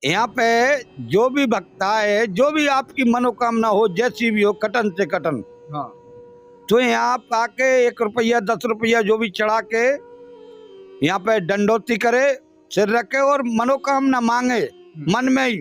यहाँ पे जो भी भक्त आए, जो भी आपकी मनोकामना हो, जैसी भी हो, कटन से कटन, हाँ, तो यहाँ पे आके 1 रुपया 10 रुपया जो भी चढ़ा के यहाँ पे दंडोती करे, सिर रखे और मनोकामना मांगे मन में ही,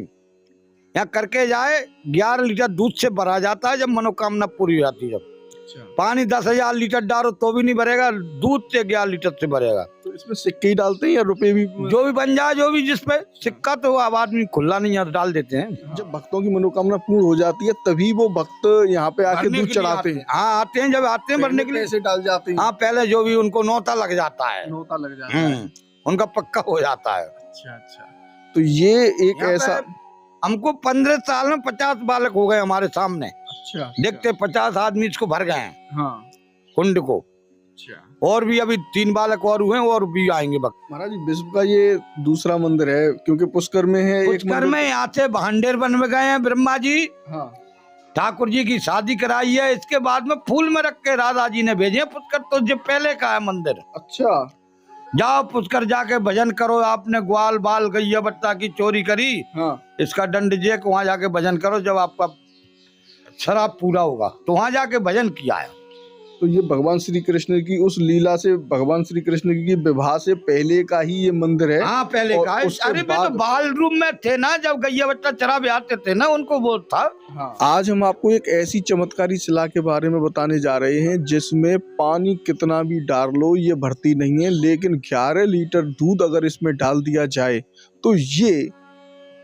यहाँ करके जाए। 11 लीटर दूध से भरा जाता है जब मनोकामना पूरी हो जाती है। जब अच्छा। पानी 10,000 लीटर डालो तो भी नहीं भरेगा, दूध से 11 लीटर से भरेगा। तो इसमें सिक्के ही डालते हैं या रुपए भी? जो भी बन जाए, जो भी जिसपे सिक्का, तो अब आदमी खुला नहीं है, डाल देते हैं। जब भक्तों की मनोकामना पूर्ण हो जाती है तभी वो भक्त यहाँ पे आके भरने दूध के लिए चढ़ाते आते हैं। हाँ, आते हैं, जब आते हैं भरने के लिए पैसे डाल जाते हैं। हाँ, पहले जो भी उनको नौता लग जाता है, नौता लग जाता है। उनका पक्का हो जाता है। अच्छा अच्छा। तो ये एक यहाँ ऐसा, पे हमको 15 साल में 50 बालक हो गए हमारे सामने। अच्छा, देखते 50 आदमी इसको भर गए हैं हाँ, कुंड को। अच्छा। और भी अभी 3 बालक और हुए, और भी आएंगे भक्त। महाराज जी, विश्व का ये दूसरा मंदिर है, क्योंकि पुष्कर में है एक पुष्कर में यहाँ से भांडेर बन गए हैं ब्रह्मा जी। हाँ, ठाकुर जी की शादी कराई है, इसके बाद में फूल में रख के राधा जी ने भेजे। पुष्कर तो जो पहले का है मंदिर। अच्छा। जाओ पुष्कर जाके भजन करो। आपने ग्वाल बाल गैया बत्ता की चोरी करी, हाँ, इसका दंड जे को वहां जाके भजन करो। जब आपका शराब पूरा होगा तो वहां जाके भजन किया है। तो ये भगवान श्री कृष्ण की उस लीला से, भगवान श्री कृष्ण की विवाह से पहले का ही ये मंदिर है। हाँ, पहले का है। अरे मैं तो बाल रूम में थे ना, जब गैया बच्चा चराबे आते थे ना, उनको वो था। हाँ। आज हम आपको एक ऐसी चमत्कारी शिला के बारे में बताने जा रहे हैं जिसमें पानी कितना भी डाल लो ये भरती नहीं है, लेकिन 11 लीटर दूध अगर इसमें डाल दिया जाए तो ये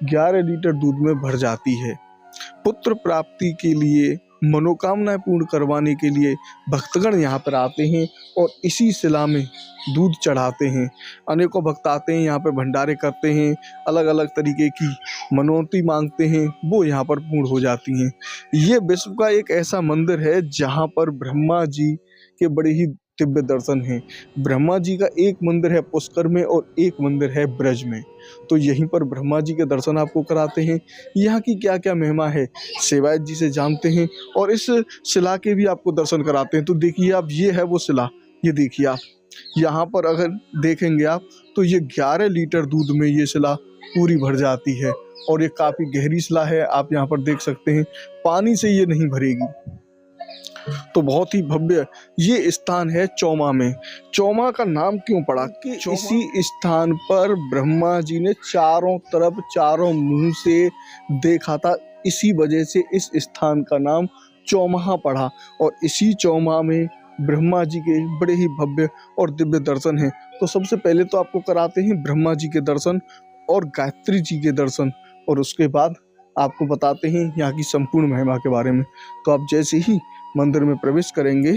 11 लीटर दूध में भर जाती है। पुत्र प्राप्ति के लिए, मनोकामनाएं पूर्ण करवाने के लिए भक्तगण यहाँ पर आते हैं और इसी शिला में दूध चढ़ाते हैं। अनेकों भक्त आते हैं, यहाँ पे भंडारे करते हैं, अलग अलग तरीके की मनोती मांगते हैं, वो यहाँ पर पूर्ण हो जाती हैं। ये विश्व का एक ऐसा मंदिर है जहाँ पर ब्रह्मा जी के बड़े ही दिव्य दर्शन हैं। ब्रह्मा जी का एक मंदिर है पुष्कर में और एक मंदिर है ब्रज में। तो यहीं पर ब्रह्मा जी के दर्शन आपको कराते हैं। यहाँ की क्या क्या महिमा है सेवायत जी से जानते हैं और इस शिला के भी आपको दर्शन कराते हैं। तो देखिए आप, ये है वो शिला, ये देखिए आप, यहाँ पर अगर देखेंगे आप तो ये 11 लीटर दूध में ये शिला पूरी भर जाती है और ये काफी गहरी शिला है। आप यहाँ पर देख सकते हैं, पानी से ये नहीं भरेगी। तो बहुत ही भव्य ये स्थान है चौमा में। चौमा का नाम क्यों पड़ा कि इसी स्थान पर ब्रह्मा जी ने चारों तरफ, चारों मुंह से देखा था, इसी वजह से इस स्थान का नाम चौमा पड़ा। और इसी चौमा में ब्रह्मा जी के बड़े ही भव्य और दिव्य दर्शन हैं। तो सबसे पहले तो आपको कराते हैं ब्रह्मा जी के दर्शन और गायत्री जी के दर्शन, और उसके बाद आपको बताते हैं यहाँ की संपूर्ण महिमा के बारे में। तो आप जैसे ही मंदिर में प्रवेश करेंगे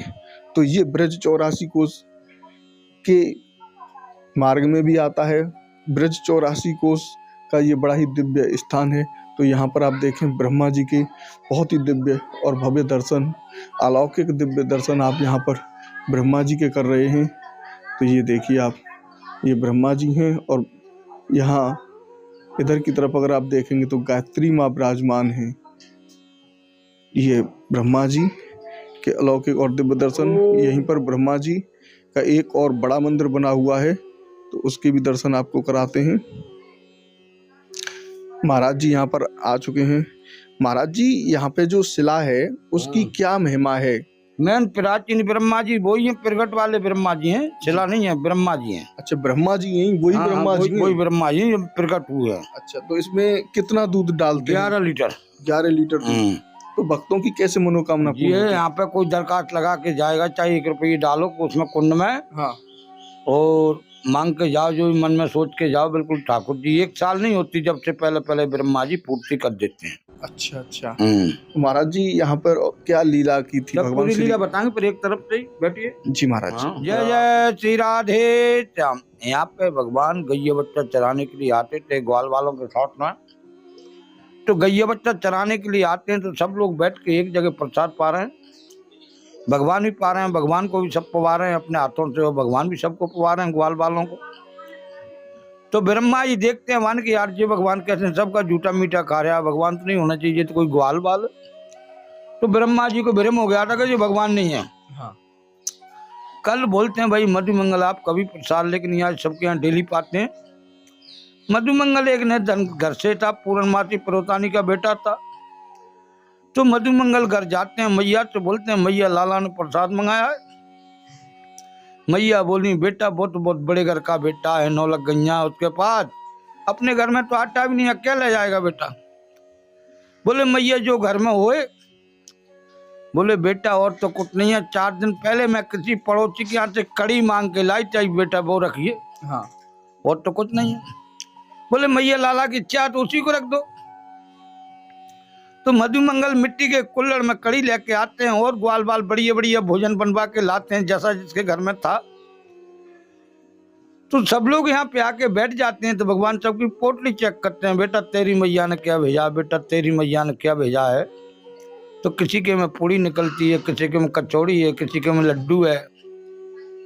तो ये ब्रज 84 कोस के मार्ग में भी आता है। ब्रज 84 कोस का ये बड़ा ही दिव्य स्थान है। तो यहाँ पर आप देखें ब्रह्मा जी के बहुत ही दिव्य और भव्य दर्शन, अलौकिक दिव्य दर्शन आप यहाँ पर ब्रह्मा जी के कर रहे हैं। तो ये देखिए आप, ये ब्रह्मा जी हैं और यहाँ इधर की तरफ अगर आप देखेंगे तो गायत्री माँ विराजमान हैं। ये ब्रह्मा जी के अलौकिक और दिव्य दर्शन। यहीं पर ब्रह्मा जी का एक और बड़ा मंदिर बना हुआ है, तो उसके भी दर्शन आपको कराते हैं। महाराज जी यहाँ पर आ चुके हैं। महाराज जी, यहाँ पे जो शिला है उसकी क्या महिमा है? मैन प्राचीन ब्रह्मा जी वही है, प्रगट वाले ब्रह्मा जी हैं, शिला नहीं है, ब्रह्मा जी हैं। अच्छा, ब्रह्मा जी यही वही ब्रह्मा जी वही ब्रह्मा जी प्रकट हुए हैं। अच्छा, तो इसमें कितना दूध डालते हैं? 11 लीटर। 11 लीटर दूध। तो भक्तों की कैसे मनोकामना पूरी होती है? यहाँ पे कोई दरखास्त लगा के जाएगा, चाहे 1 रुपये डालो उसमें कुंड में, हाँ, और मांग के जाओ, जो मन में सोच के जाओ। बिल्कुल ठाकुर जी 1 साल नहीं होती, जब से पहले ब्रह्मा जी पूर्ति कर देते हैं। अच्छा अच्छा। महाराज जी यहाँ पर क्या लीला की थी? भगवान पूरी लीला बताएंगे, पर एक तरफ से बैठिए जी महाराज। जय जय श्री राधे श्याम। यहाँ पे भगवान गैया बच्चा चराने के लिए आते थे ग्वाल वालों के साथ में। तो गैया बच्चा चराने के लिए आते हैं तो सब लोग बैठ के एक जगह प्रसाद पा रहे हैं, भगवान भी पा रहे हैं, भगवान को भी सब पवा रहे हैं अपने हाथों से, और भगवान भी सबको पवा रहे हैं ग्वाल वालों को। तो ब्रह्मा जी देखते हैं मान के, यार जी भगवान कैसे सबका झूठा मीठा खा रहा है, भगवान तो नहीं होना चाहिए, तो कोई ग्वाल बाल। तो ब्रह्मा जी को भ्रम हो गया था कि ये भगवान नहीं है। हाँ। कल बोलते हैं भाई मधु मंगल आप कभी प्रसाद लेकिन यहाँ सबके यहाँ डेली पाते हैं, मधुमंगल एक ने धन घर से था, पूर्णमासी परोतानी का बेटा था। तो मधुमंगल घर जाते हैं, मैया से बोलते हैं मैया लाला ने प्रसाद मंगाया है। मैया बोली बेटा बहुत बहुत बड़े घर का बेटा है, 9 लाख गैया उसके पास, अपने घर में तो आटा भी नहीं है, क्या ले जाएगा बेटा। बोले मैया जो घर में होए। बोले बेटा और तो कुछ नहीं है, 4 दिन पहले मैं किसी पड़ोसी के यहाँ से कड़ी मांग के लाई, चाहिए बेटा वो रखिए। हाँ। और तो कुछ नहीं है। बोले मैया लाला की इच्छा तो उसी को रख दो। तो मधुमंगल मिट्टी के कुल्हड़ में कड़ी लेके आते हैं और ग्वाल बाल बढ़िया बढ़िया भोजन बनवा के लाते हैं जैसा जिसके घर में था। तो सब लोग यहाँ पे आके बैठ जाते हैं। तो भगवान सबकी पोटली चेक करते हैं, बेटा तेरी मैया ने क्या भेजा, बेटा तेरी मैया ने क्या भेजा है। तो किसी के में पूड़ी निकलती है, किसी के में कचौड़ी है, किसी के में लड्डू है,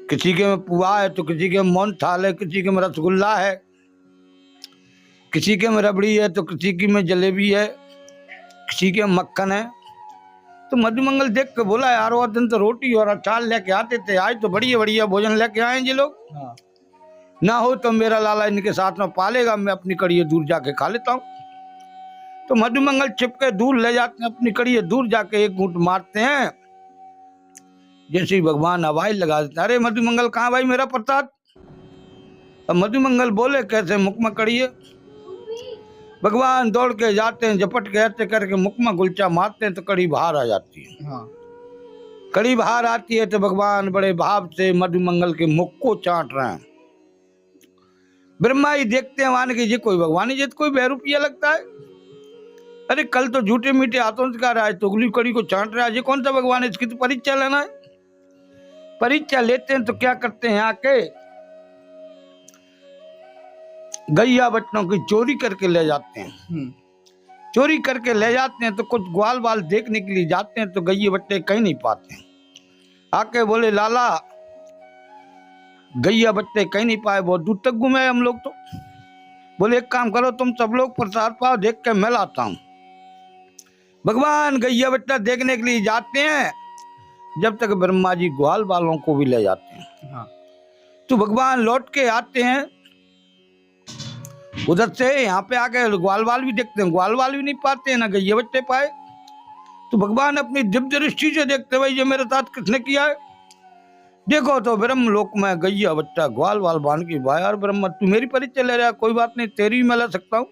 किसी के में पुआ है, तो किसी के में मोहन थाल है, किसी के में रसगुल्ला है, किसी के में रबड़ी है, तो किसी की में जलेबी है, किसी के मक्खन है। तो मधुमंगल देख के बोला यार वो दिन तो रोटी और अचार लेके आते थे, आज तो बढ़िया बढ़िया भोजन लेके आए ये लोग। हाँ। ना हो तो मेरा लाला इनके साथ में पालेगा, मैं अपनी कड़ी दूर जाके खा लेता हूँ। तो मधुमंगल छिपके दूर ले जाते हैं, अपनी कड़ी दूर जाके एक घूंट मारते हैं। जैसे ही भगवान आवाज लगा देते, अरे मधुमंगल कहाँ भाई मेरा प्रसाद। अब मधुमंगल बोले कैसे, मुख में कड़ी है। भगवान दौड़ के जाते हैं, झपट के ऐसे करके मुख में गुलचा मारते हैं तो कड़ी बाहर आ जाती है। हाँ। कड़ी बाहर आती है तो भगवान बड़े भाव से मधुमंगल के मुख को चाट रहे हैं। ब्रह्मा जी देखते हैं, मान के जी कोई भगवान ही कोई बहरूपिया लगता है। अरे कल तो झूठे मीठे हाथों से कह रहा है, तो उगली कड़ी को चाट रहा है, ये कौन सा भगवान है, इसकी तो परीक्षा लेना है। परीक्षा लेते हैं तो क्या करते हैं, आके गैया बच्चों की चोरी करके ले जाते हैं। चोरी करके ले जाते हैं तो कुछ ग्वाल बाल देखने के लिए जाते हैं तो गैये बट्टे कहीं नहीं पाते। आके बोले लाला गैया बट्टे कहीं नहीं पाए, बहुत दूर तक घूमे हम लोग। तो बोले एक काम करो, तुम सब लोग प्रसाद पाओ, देख के मैं लाता हूँ। भगवान गैया बट्टा देखने के लिए जाते हैं, जब तक ब्रह्मा जी ग्वाल बालों को भी ले जाते हैं। हाँ। तो भगवान लौट के आते हैं उधर से, यहाँ पे आके ग्वाल बाल भी देखते हैं, ग्वाल बाल भी नहीं पाते हैं, ना गैया बट्टे पाए। तो भगवान अपनी दिव्य दृष्टि से देखते, भाई ये मेरे साथ किसने किया है। देखो तो ब्रह्म लोक में गैया बच्चा ग्वाल बाल बांध की भाई, यार ब्रह्म तू मेरी परिचय ले रहा है, कोई बात नहीं तेरी मैं ले सकता हूँ।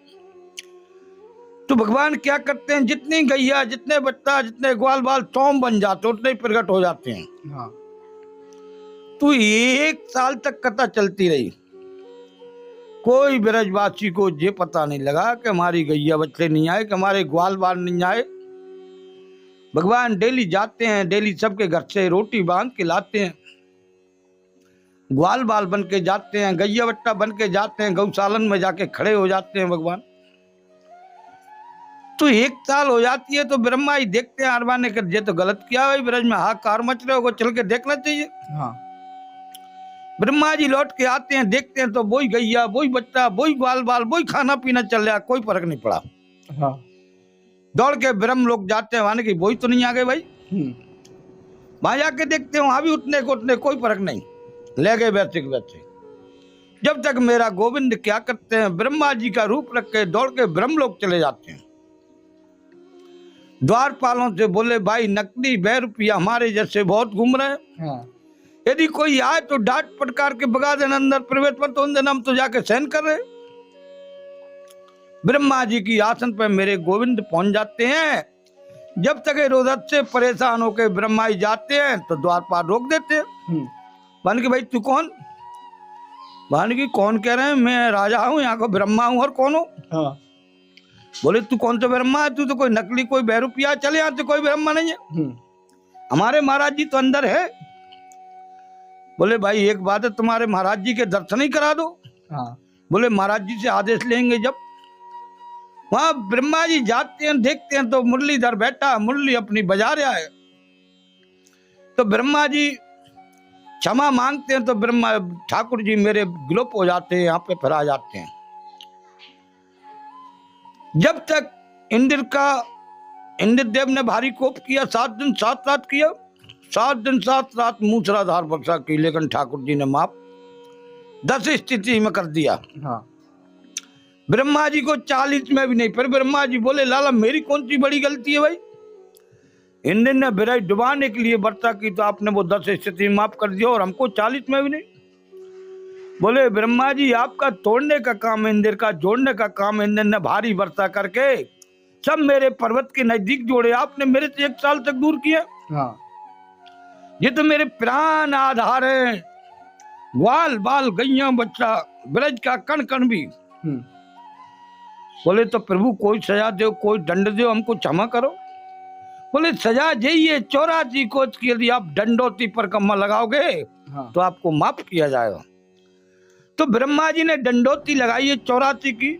तो भगवान क्या करते हैं, जितनी गैया जितने बच्चा जितने ग्वाल बाल तोम बन जाते उतने ही प्रकट हो जाते हैं। हाँ। तो 1 साल तक कथा चलती रही। कोई ब्रजवासी को ये पता नहीं लगा कि हमारी गैया बच्चे नहीं आए, कि हमारे ग्वाल बाल नहीं आए। भगवान डेली जाते हैं, डेली सबके घर से रोटी बांध के लाते हैं, ग्वाल बाल बन के जाते हैं, गैया बट्टा बन के जाते हैं, गौशालन में जाके खड़े हो जाते हैं भगवान। तो 1 साल हो जाती है तो ब्रह्मा ही देखते हैं, आरबा ने कर ये तो गलत किया भाई, ब्रज में हाहाकार मच रहे हो, चल के देखना चाहिए। हाँ। ब्रह्मा जी लौट के आते हैं, देखते हैं तो वही गैया वही बच्चा वही ग्वाल बाल वही खाना पीना चल रहा, कोई फर्क नहीं पड़ा। हाँ। दौड़ के ब्रह्म लोग जाते हैं, माने कि वही तो नहीं आ गए भाई। वहां जाके देखते हैं, वहां भी उतने को उतने कोई फर्क नहीं, ले गए वैसे के वैसे। जब तक मेरा गोविंद क्या करते हैं, ब्रह्मा जी का रूप रख के दौड़ के ब्रह्म लोग चले जाते हैं। द्वारपालों से बोले भाई नकली बहरूपिया हमारे जैसे बहुत घूम रहे हैं। हाँ। यदि कोई आए तो डांट पटकार के भगा देना, अंदर प्रवेश मत होने देना, हम तो जाके सहन कर रहे। ब्रह्मा जी की आसन पर मेरे गोविंद पहुंच जाते हैं। जब तक रोदत से परेशान होकर ब्रह्मा जी जाते हैं तो द्वारपाल रोक देते हैं। मान के भाई तू कौन, मान की कौन कह रहे हैं, मैं राजा हूँ यहाँ का, ब्रह्मा हूँ और कौन हो। हाँ। बोले तू कौन सा ब्रह्मा है, तू तो कोई नकली कोई बहरूपिया, चले यहाँ से कोई ब्रह्मा नहीं है, हमारे महाराज जी तो अंदर है। बोले भाई एक बात है, तुम्हारे महाराज जी के दर्शन ही करा दो। हाँ। बोले महाराज जी से आदेश लेंगे। जब वहां ब्रह्मा जी जाते हैं, देखते हैं तो मुरलीधर बैठा, मुरली अपनी बजा रहा है। तो ब्रह्मा जी क्षमा मांगते हैं तो ब्रह्मा ठाकुर जी मेरे गिलोप हो जाते हैं, यहाँ पे फिर आ जाते हैं। जब तक इंद्रदेव ने भारी कोप किया, 7 दिन 7 रात किया, 7 दिन 7 रात मूसलाधार वर्षा की, लेकिन ठाकुर जी ने माफ 10 स्थिति में कर दिया। हाँ। ब्रह्मा जी को 40 में भी नहीं, फिर ब्रह्मा जी बोले लाला मेरी कौन सी बड़ी गलती है भाई, इंद्र ने बिरज डुबाने के लिए वर्षा की तो आपने वो 10 स्थिति माफ कर दिया और हमको 40 में भी नहीं। बोले ब्रह्मा जी आपका तोड़ने का काम इंद्र का, जोड़ने का काम इंद्र ने भारी वर्षा करके सब मेरे पर्वत के नजदीक जोड़े, आपने मेरे से 1 साल तक दूर किया। हाँ। ये तो मेरे प्राण आधार है, ग्वाल बाल गैया बच्चा ब्रज का कण कण भी। बोले तो प्रभु कोई सजा दो, कोई दंड दो, हमको क्षमा करो। बोले सजा यही है 84 कोस की, यदि आप दंडोती पर कम्मा लगाओगे हाँ। तो आपको माफ किया जाएगा। तो ब्रह्मा जी ने दंडोती लगाई है 84 की,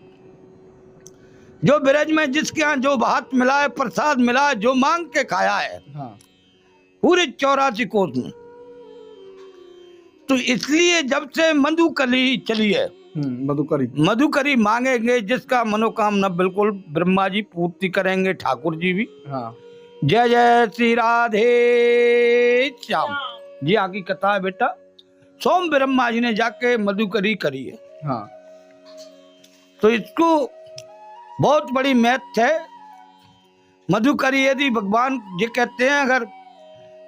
जो ब्रज में जिसके यहाँ जो भात मिला है, प्रसाद मिला है, जो मांग के खाया है, हाँ। पूरे 84 कोस में। तो इसलिए जब से मधुकली चली है, मधुकरी मांगेंगे जिसका मनोकामना बिल्कुल ब्रह्मा जी पूर्ति करेंगे, ठाकुर जी भी। हाँ। जय जय श्री राधे श्याम जी। आगे कथा है बेटा, सोम ब्रह्मा जी ने जाके मधुकरी करी है। हाँ। तो इसको बहुत बड़ी महत्व है मधुकरी। यदि भगवान ये कहते हैं, अगर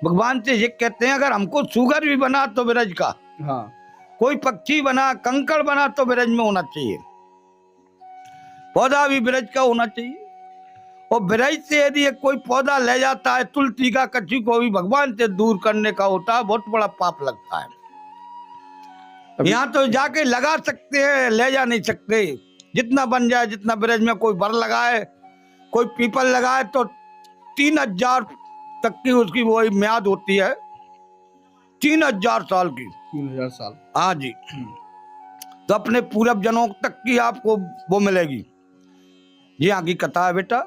भगवान से ये कहते हैं अगर हमको सुगर भी बना तो ब्रज का, हाँ। कोई पक्षी बना, कंकड़ बना तो ब्रज में होना चाहिए, पौधा भी ब्रज का होना चाहिए। और ब्रज से यदि कोई पौधा ले जाता है, तुलसी का कच्ची को भी भगवान से दूर करने का होता है, बहुत बड़ा पाप लगता है। यहाँ तो जाके लगा सकते हैं, ले जा नहीं सकते। जितना बन जाए, जितना ब्रज में कोई बर लगाए, कोई पीपल लगाए तो 3000 तक की उसकी वो म्याद होती है, 3000 साल की। 3000 साल। हाँ जी। तो अपने पूर्व जनों तक की आपको वो मिलेगी। ये आगे कथा है बेटा,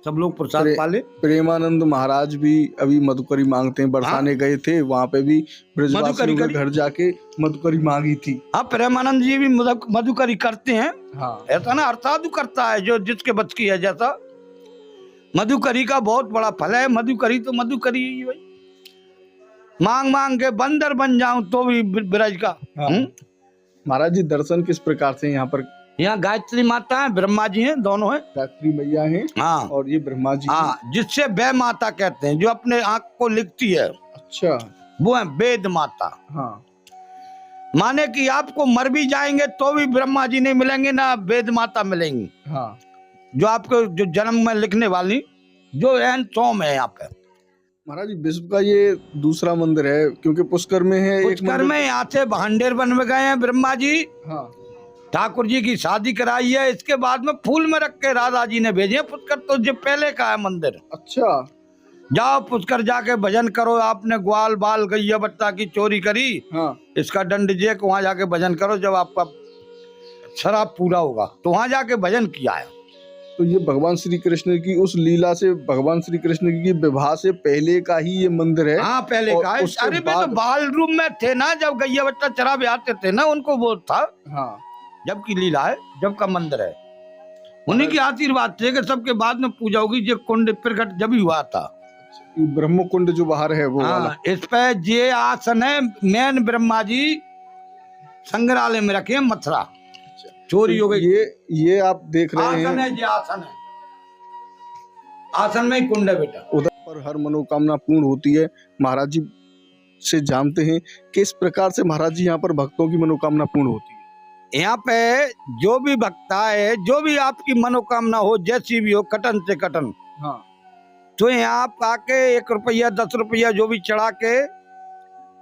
सब लोग प्रसाद पाले। प्रेमानंद महाराज भी अभी मधुकरी मांगते हैं, बरसाने गए थे, वहाँ पे भी ब्रजवासियों के घर जाके मधुकरी मांगी थी। हाँ, प्रेमानंद जी भी मधुकरी करते हैं। हाँ। ऐसा ना हर साधु करता है जो जिसके बच की है। जैसा मधुकरी का बहुत बड़ा फल है। मधुकरी तो मधुकरी ही भाई, मांग मांग के बंदर बन जाऊं तो भी ब्रज का। हाँ। महाराज जी दर्शन किस प्रकार से यहाँ पर? यहाँ गायत्री माता है, ब्रह्मा जी हैं, दोनों हैं। गायत्री मैया हैं। हाँ। और ये ब्रह्मा जी। हाँ, जिससे वे माता कहते हैं, जो अपने आंख को लिखती है। अच्छा। वो है वेद माता। हाँ। माने कि आपको मर भी जाएंगे तो भी ब्रह्मा जी नहीं मिलेंगे ना वेद माता मिलेंगी। हाँ। जो आपको जो जन्म में लिखने वाली जो एन सोम है यहाँ पे। महाराज जी विश्व का ये दूसरा मंदिर है, क्योंकि पुष्कर में है। पुष्कर में यहाँ से भांडेर बन में गए हैं ब्रह्मा जी। हाँ। ठाकुर जी की शादी कराई है, इसके बाद में फूल में रख के राधा जी ने भेजे। पुष्कर तो जो पहले का है मंदिर। अच्छा। जाओ पुष्कर जाके भजन करो। आपने ग्वाल बाल गैया बच्चा की चोरी करी, हाँ। इसका दंड जे को वहां जाके भजन करो। जब आपका शराब पूरा होगा तो वहां जाके भजन किया है। तो ये भगवान श्री कृष्ण की उस लीला से, भगवान श्री कृष्ण की विवाह से पहले का ही ये मंदिर है। हाँ, पहले का है। अरे वे तो बाल रूप में थे ना, जब गैया बच्चा चरा भी आते थे ना, उनको वो था। हाँ। जब की लीला है, जब का मंदिर है, उन्हीं की आशीर्वाद थे कि सबके बाद में पूजा होगी। जो कुंड प्रकट जब ही हुआ था, ब्रह्म कुंड जो बाहर है वो वाला। इस पे ये आसन है मैन ब्रह्मा जी संग्रहालय में रखे, मथुरा चोरी हो गई। ये आप देख रहे हैं, आसन है, ये आसन है। आसन में ही कुंड है बेटा। उधर पर हर मनोकामना पूर्ण होती है। महाराज जी से जानते हैं किस प्रकार से महाराज जी यहाँ पर भक्तों की मनोकामना पूर्ण होती है। यहाँ पे जो भी भक्त है, जो भी आपकी मनोकामना हो, जैसी भी हो, कटन से कटन, हाँ, तो यहाँ आप आके 1 रुपया 10 रुपया जो भी चढ़ा के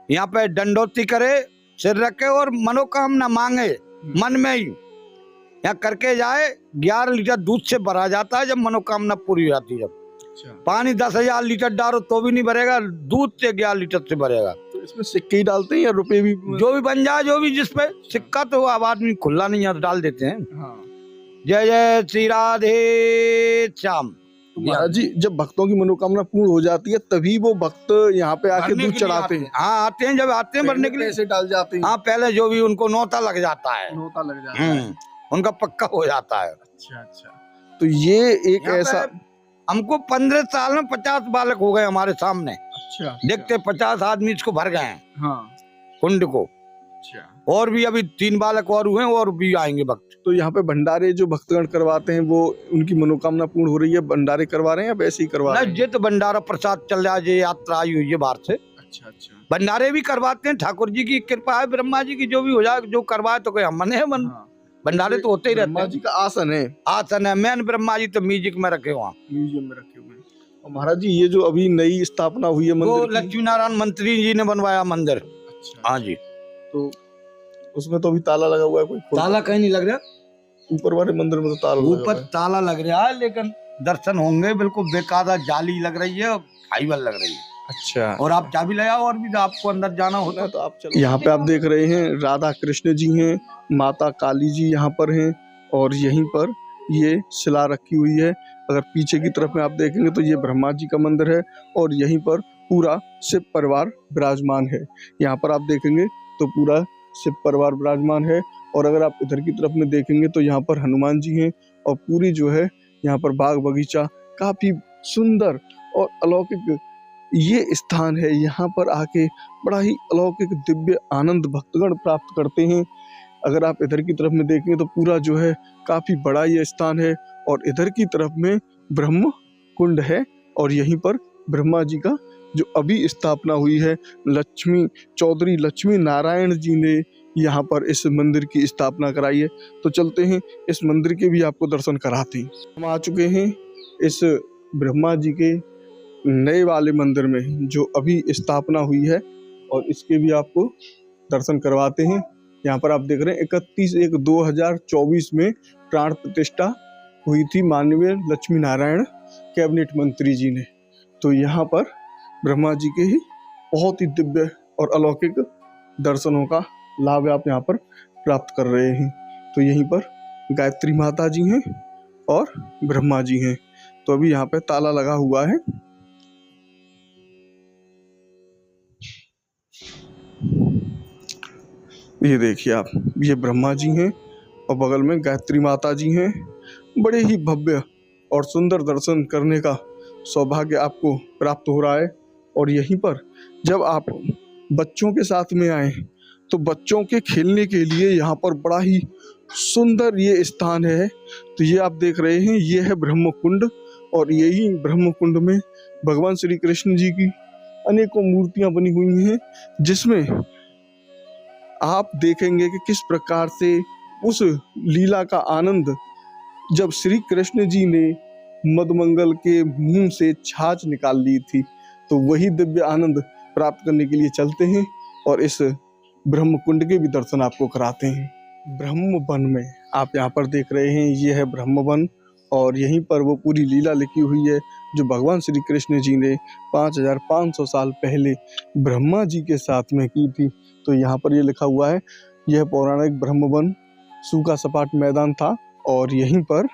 यहाँ पे दंडोती करे, सिर रखे और मनोकामना मांगे मन में ही। यहाँ करके जाए, 11 लीटर दूध से भरा जाता है जब मनोकामना पूरी हो जाती है। जब पानी 10,000 लीटर डालो तो भी नहीं भरेगा, दूध से 11 लीटर से भरेगा। तो इसमें सिक्के ही डालते हैं या रुपए भी? जो भी बन जाए, जो भी जिसपे सिक्का तो अब आदमी खुला नहीं है, डाल देते हैं। हाँ। जय जय श्री राधे श्याम। तो महाराज जी जब भक्तों की मनोकामना पूर्ण हो जाती है तभी वो भक्त यहाँ पे आके दूध चढ़ाते हैं? हाँ, आते हैं। जब आते हैं भरने के लिए पैसे डाल जाते हैं? हाँ, पहले जो भी उनको नौता लग जाता है, नौता लग जाता है, उनका पक्का हो जाता है। अच्छा अच्छा। तो ये एक ऐसा, हमको 15 साल में 50 बालक हो गए हमारे सामने। अच्छा। देखते 50 आदमी इसको भर गए हैं, हाँ, कुंड को। अच्छा। और भी अभी 3 बालक और हुए हैं, और भी आएंगे भक्त। तो यहाँ पे भंडारे जो भक्तगण करवाते हैं वो उनकी मनोकामना पूर्ण हो रही है, भंडारे करवा रहे हैं या वैसे ही करवा रहे नहीं, हैं? ये तो भंडारा प्रसाद चल रहा है, ये यात्रा आई हुई है बाहर से। अच्छा अच्छा। भंडारे भी करवाते हैं, ठाकुर जी की कृपा है, ब्रह्मा जी की, जो भी हो जाए, जो करवाए तो कोई हम मने है मन। हाँ। भंडारे तो होते ही रहते ब्रह्मा हैं। जी का आसन है, आसन है, मैन ब्रह्मा जी तो म्यूजिक में रखे वहाँ। म्यूजियम में रखे हुए हैं। और महाराज जी ये जो अभी नई स्थापना हुई है वो मंदिर की, लक्ष्मी नारायण मंत्री जी ने बनवाया मंदिर। अच्छा हाँ जी। तो उसमें तो अभी ताला लगा हुआ है, कोई खोल- ताला कहीं नहीं लग रहा, ऊपर वाले मंदिर में तो ताला लगा हुआ ऊपर है। ताला लग रहा है, लेकिन दर्शन होंगे बिल्कुल बेकायदा, जाली लग रही है, फाइबर लग रही है। अच्छा। और आप चाबी लगाओ, और भी आपको अंदर जाना होता ना तो आप चलो। यहाँ पे आप देख रहे हैं राधा कृष्ण जी हैं, माता काली जी यहाँ पर हैं, और यहीं पर ये शिला रखी हुई है। अगर पीछे की तरफ में आप देखेंगे तो ये ब्रह्मा जी का मंदिर है, और यहीं पर पूरा शिव परिवार विराजमान है। यहाँ पर आप देखेंगे तो पूरा शिव परिवार विराजमान है। और अगर आप इधर की तरफ में देखेंगे तो यहाँ पर हनुमान जी हैं, और पूरी जो है यहाँ पर बाग बगीचा काफी सुंदर और अलौकिक ये स्थान है। यहाँ पर आके बड़ा ही अलौकिक दिव्य आनंद भक्तगण प्राप्त करते हैं। अगर आप इधर की तरफ में देखेंगे तो पूरा जो है काफी बड़ा ये स्थान है, और इधर की तरफ में ब्रह्म कुंड है, और यहीं पर ब्रह्मा जी का जो अभी स्थापना हुई है, चौधरी लक्ष्मी नारायण जी ने यहाँ पर इस मंदिर की स्थापना कराई है। तो चलते हैं इस मंदिर के भी आपको दर्शन कराते हैं। हम आ चुके हैं इस ब्रह्मा जी के नए वाले मंदिर में जो अभी स्थापना हुई है, और इसके भी आपको दर्शन करवाते हैं। यहाँ पर आप देख रहे हैं 31/1/2024 में प्राण प्रतिष्ठा हुई थी माननीय लक्ष्मी नारायण कैबिनेट मंत्री जी ने। तो यहाँ पर ब्रह्मा जी के ही बहुत ही दिव्य और अलौकिक दर्शनों का लाभ आप यहाँ पर प्राप्त कर रहे हैं। तो यहीं पर गायत्री माता जी हैं और ब्रह्मा जी हैं। तो अभी यहाँ पे ताला लगा हुआ है। ये देखिए आप, ये ब्रह्मा जी हैं और बगल में गायत्री माता जी हैं। बड़े ही भव्य और सुंदर दर्शन करने का सौभाग्य आपको प्राप्त हो रहा है। और यहीं पर जब आप बच्चों के साथ में आए तो बच्चों के खेलने के लिए यहाँ पर बड़ा ही सुंदर ये स्थान है। तो ये आप देख रहे हैं, ये है ब्रह्म कुंड, और यही ब्रह्म कुंड में भगवान श्री कृष्ण जी की अनेकों मूर्तियां बनी हुई हैं, जिसमें आप देखेंगे कि किस प्रकार से उस लीला का आनंद जब श्री कृष्ण जी ने मदमंगल के मुंह से छाछ निकाल ली थी, तो वही दिव्य आनंद प्राप्त करने के लिए चलते हैं और इस ब्रह्म कुंड के भी दर्शन आपको कराते हैं। ब्रह्म वन में आप यहाँ पर देख रहे हैं, ये है ब्रह्म वन, और यहीं पर वो पूरी लीला लिखी हुई है जो भगवान श्री कृष्ण जी ने 5500 साल पहले ब्रह्मा जी के साथ में की थी। तो यहाँ पर ये लिखा हुआ है, यह पौराणिक ब्रह्म वन सूखा सपाट मैदान था, और यहीं पर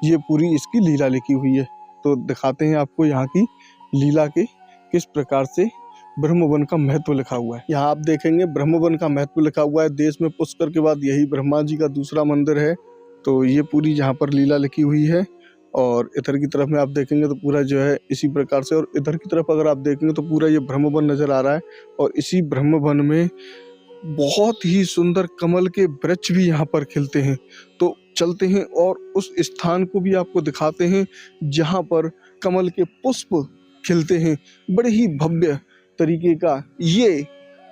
ये पूरी इसकी लीला लिखी हुई है। तो दिखाते हैं आपको यहाँ की लीला के किस प्रकार से ब्रह्म वन का महत्व लिखा हुआ है। यहाँ आप देखेंगे ब्रह्म वन का महत्व लिखा हुआ है। देश में पुष्कर के बाद यही ब्रह्मा जी का दूसरा मंदिर है। तो ये पूरी यहाँ पर लीला लिखी हुई है, और इधर की तरफ में आप देखेंगे तो पूरा जो है इसी प्रकार से, और इधर की तरफ अगर आप देखेंगे तो पूरा ये ब्रह्म वन नजर आ रहा है। और इसी ब्रह्म वन में बहुत ही सुंदर कमल के वृक्ष भी यहाँ पर खिलते हैं। तो चलते हैं और उस स्थान को भी आपको दिखाते हैं जहाँ पर कमल के पुष्प खिलते हैं। बड़े ही भव्य तरीके का ये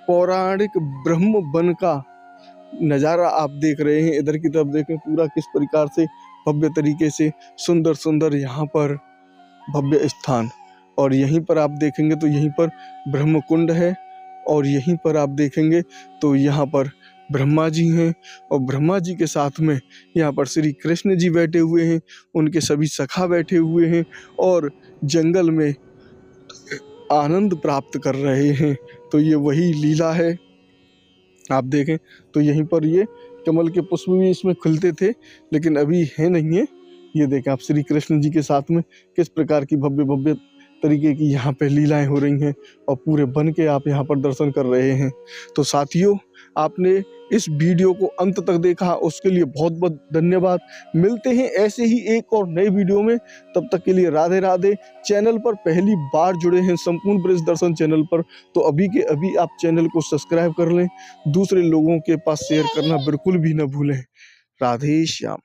पौराणिक ब्रह्म वन का नज़ारा आप देख रहे हैं। इधर की तरफ देखें पूरा किस प्रकार से भव्य तरीके से सुंदर सुंदर यहाँ पर भव्य स्थान, और यहीं पर आप देखेंगे तो यहीं पर ब्रह्म कुंड है, और यहीं पर आप देखेंगे तो यहाँ पर ब्रह्मा जी हैं, और ब्रह्मा जी के साथ में यहाँ पर श्री कृष्ण जी बैठे हुए हैं, उनके सभी सखा बैठे हुए हैं और जंगल में आनंद प्राप्त कर रहे हैं। तो ये वही लीला है। आप देखें तो यहीं पर ये कमल के पुष्प भी इसमें खिलते थे, लेकिन अभी है नहीं है। ये देखें आप श्री कृष्ण जी के साथ में किस प्रकार की भव्य भव्य तरीके की यहाँ पे लीलाएं हो रही हैं, और पूरे बन के आप यहाँ पर दर्शन कर रहे हैं। तो साथियों, आपने इस वीडियो को अंत तक देखा उसके लिए बहुत बहुत धन्यवाद। मिलते हैं ऐसे ही एक और नए वीडियो में, तब तक के लिए राधे राधे। चैनल पर पहली बार जुड़े हैं संपूर्ण ब्रज दर्शन चैनल पर, तो अभी के अभी आप चैनल को सब्सक्राइब कर लें, दूसरे लोगों के पास शेयर करना बिल्कुल भी न भूलें। राधे श्याम।